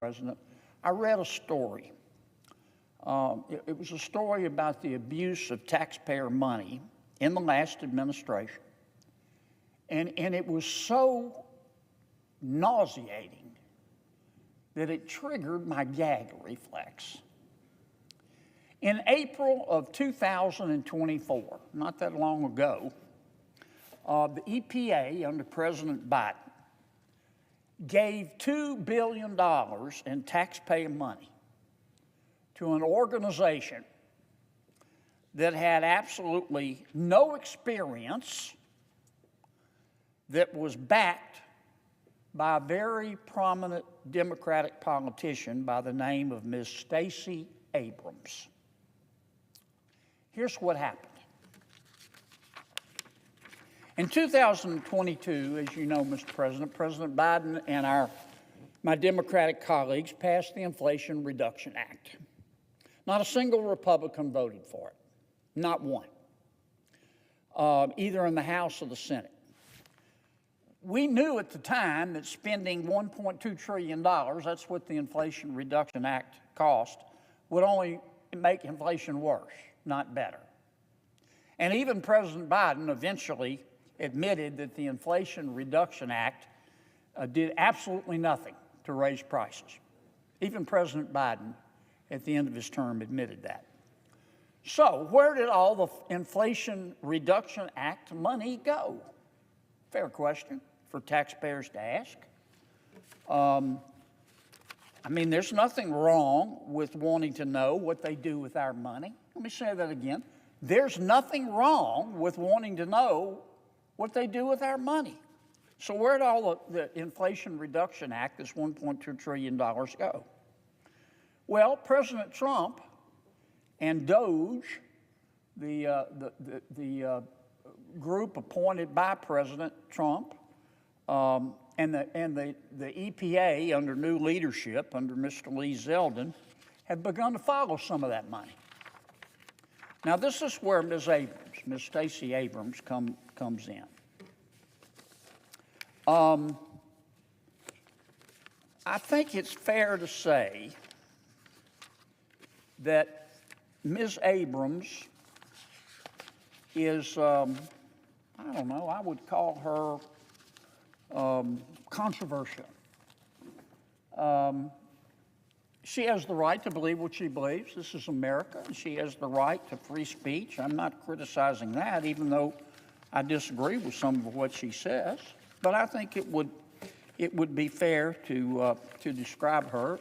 President, I read a story. It was a story about the abuse of taxpayer money in the last administration. And it was so nauseating that it triggered my gag reflex. In April of 2024, not that long ago, the EPA under President Biden gave $2 billion in taxpayer money to an organization that had absolutely no experience, that was backed by a very prominent Democratic politician by the name of Ms. Stacey Abrams. Here's what happened. In 2022, as you know, Mr. President, President Biden and my Democratic colleagues passed the Inflation Reduction Act. Not a single Republican voted for it, not one, either in the House or the Senate. We knew at the time that spending $1.2 trillion, that's what the Inflation Reduction Act cost, would only make inflation worse, not better. And even President Biden eventually admitted that the Inflation Reduction Act did absolutely nothing to raise prices. Even President Biden, at the end of his term, admitted that. So where did all the Inflation Reduction Act money go? Fair question for taxpayers to ask. There's nothing wrong with wanting to know what they do with our money. Let me say that again. There's nothing wrong with wanting to know what they do with our money. So where did all the Inflation Reduction Act, this $1.2 trillion, go? Well, President Trump and DOGE, the group appointed by President Trump, and the EPA under new leadership, under Mr. Lee Zeldin, have begun to follow some of that money. Now, this is where Ms. Stacey Abrams comes in. I think it's fair to say that Ms. Abrams is, I would call her controversial. She has the right to believe what she believes. This is America. She has the right to free speech. I'm not criticizing that, even though I disagree with some of what she says. But I think it would be fair to describe her